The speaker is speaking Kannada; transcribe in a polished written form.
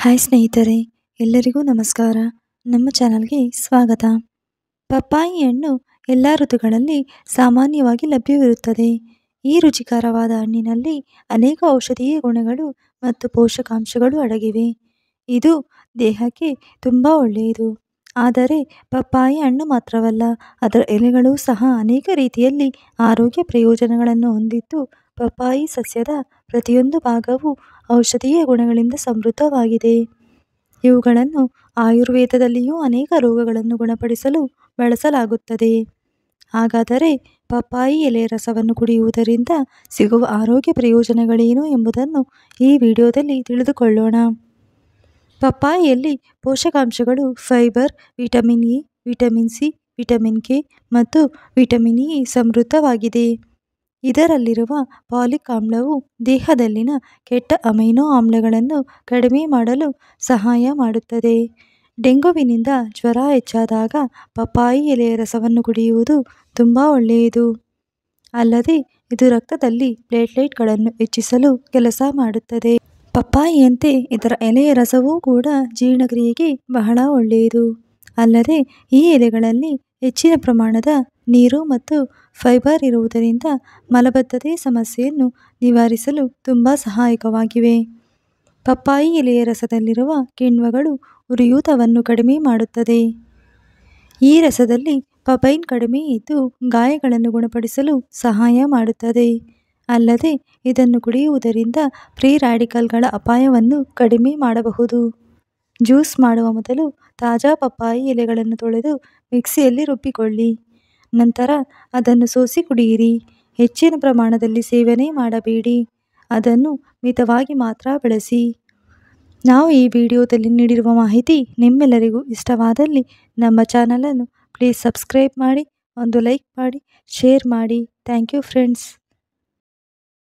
ಹಾಯ್ ಸ್ನೇಹಿತರೆ, ಎಲ್ಲರಿಗೂ ನಮಸ್ಕಾರ. ನಮ್ಮ ಚಾನಲ್ಗೆ ಸ್ವಾಗತ. ಪಪ್ಪಾಯಿ ಹಣ್ಣು ಎಲ್ಲ ಋತುಗಳಲ್ಲಿ ಸಾಮಾನ್ಯವಾಗಿ ಲಭ್ಯವಿರುತ್ತದೆ. ಈ ರುಚಿಕರವಾದ ಹಣ್ಣಿನಲ್ಲಿ ಅನೇಕ ಔಷಧೀಯ ಗುಣಗಳು ಮತ್ತು ಪೋಷಕಾಂಶಗಳು ಅಡಗಿವೆ. ಇದು ದೇಹಕ್ಕೆ ತುಂಬ ಒಳ್ಳೆಯದು. ಆದರೆ ಪಪ್ಪಾಯಿ ಹಣ್ಣು ಮಾತ್ರವಲ್ಲ, ಅದರ ಎಲೆಗಳು ಸಹ ಅನೇಕ ರೀತಿಯಲ್ಲಿ ಆರೋಗ್ಯ ಪ್ರಯೋಜನಗಳನ್ನು ಹೊಂದಿದ್ದು, ಪಪ್ಪಾಯಿ ಸಸ್ಯದ ಪ್ರತಿಯೊಂದು ಭಾಗವು ಔಷಧೀಯ ಗುಣಗಳಿಂದ ಸಮೃದ್ಧವಾಗಿದೆ. ಇವುಗಳನ್ನು ಆಯುರ್ವೇದದಲ್ಲಿಯೂ ಅನೇಕ ರೋಗಗಳನ್ನು ಗುಣಪಡಿಸಲು ಬಳಸಲಾಗುತ್ತದೆ. ಹಾಗಾದರೆ ಪಪ್ಪಾಯಿ ಎಲೆಯ ರಸವನ್ನು ಕುಡಿಯುವುದರಿಂದ ಸಿಗುವ ಆರೋಗ್ಯ ಪ್ರಯೋಜನಗಳೇನು ಎಂಬುದನ್ನು ಈ ವಿಡಿಯೋದಲ್ಲಿ ತಿಳಿದುಕೊಳ್ಳೋಣ. ಪಪ್ಪಾಯಿಯಲ್ಲಿ ಪೋಷಕಾಂಶಗಳು fibre, vitamin A, vitamin C, vitamin K ಮತ್ತು ವಿಟಮಿನ್ ಇ ಸಮೃದ್ಧವಾಗಿದೆ. ಇದರಲ್ಲಿರುವ ಫಾಲಿಕ್ ಆಮ್ಲವು ದೇಹದಲ್ಲಿನ ಕೆಟ್ಟ ಅಮೈನೋ ಆಮ್ಲಗಳನ್ನು ಕಡಿಮೆ ಮಾಡಲು ಸಹಾಯ ಮಾಡುತ್ತದೆ. ಡೆಂಗ್ಯೂವಿನಿಂದ ಜ್ವರ ಹೆಚ್ಚಾದಾಗ ಪಪ್ಪಾಯಿ ಎಲೆಯ ರಸವನ್ನು ಕುಡಿಯುವುದು ತುಂಬ ಒಳ್ಳೆಯದು. ಅಲ್ಲದೆ ಇದು ರಕ್ತದಲ್ಲಿ ಪ್ಲೇಟ್ಲೆಟ್ಗಳನ್ನು ಹೆಚ್ಚಿಸಲು ಕೆಲಸ ಮಾಡುತ್ತದೆ. ಪಪ್ಪಾಯಿಯಂತೆ ಇದರ ಎಲೆಯ ರಸವೂ ಕೂಡ ಜೀರ್ಣಕ್ರಿಯೆಗೆ ಬಹಳ ಒಳ್ಳೆಯದು. ಅಲ್ಲದೆ ಈ ಎಲೆಗಳಲ್ಲಿ ಹೆಚ್ಚಿನ ಪ್ರಮಾಣದ ನೀರು ಮತ್ತು ಫೈಬರ್ ಇರುವುದರಿಂದ ಮಲಬದ್ಧತೆ ಸಮಸ್ಯೆಯನ್ನು ನಿವಾರಿಸಲು ತುಂಬ ಸಹಾಯಕವಾಗಿವೆ. ಪಪ್ಪಾಯಿ ಎಲೆಯ ರಸದಲ್ಲಿರುವ ಕಿಣ್ವಗಳು ಉರಿಯೂತವನ್ನು ಕಡಿಮೆ ಮಾಡುತ್ತದೆ. ಈ ರಸದಲ್ಲಿ ಪಪೈನ್ ಕಡಿಮೆ ಇದ್ದು ಗಾಯಗಳನ್ನು ಗುಣಪಡಿಸಲು ಸಹಾಯ ಮಾಡುತ್ತದೆ. ಅಲ್ಲದೆ ಇದನ್ನು ಕುಡಿಯುವುದರಿಂದ ಫ್ರೀ ರ್ಯಾಡಿಕಲ್ಗಳ ಅಪಾಯವನ್ನು ಕಡಿಮೆ ಮಾಡಬಹುದು. ಜ್ಯೂಸ್ ಮಾಡುವ ಮೊದಲು ತಾಜಾ ಪಪ್ಪಾಯಿ ಎಲೆಗಳನ್ನು ತೊಳೆದು ಮಿಕ್ಸಿಯಲ್ಲಿ ರುಬ್ಬಿಕೊಳ್ಳಿ. ನಂತರ ಅದನ್ನು ಸೋಸಿ ಕುಡಿಯಿರಿ. ಹೆಚ್ಚಿನ ಪ್ರಮಾಣದಲ್ಲಿ ಸೇವನೆ ಮಾಡಬೇಡಿ. ಅದನ್ನು ಮಿತವಾಗಿ ಮಾತ್ರ ಬಳಸಿ. ನಾವು ಈ ವಿಡಿಯೋದಲ್ಲಿ ನೀಡಿರುವ ಮಾಹಿತಿ ನಿಮ್ಮೆಲ್ಲರಿಗೂ ಇಷ್ಟವಾದಲ್ಲಿ ನಮ್ಮ ಚಾನಲನ್ನು ಪ್ಲೀಸ್ ಸಬ್ಸ್ಕ್ರೈಬ್ ಮಾಡಿ, ಒಂದು ಲೈಕ್ ಮಾಡಿ, ಶೇರ್ ಮಾಡಿ. Thank you friends.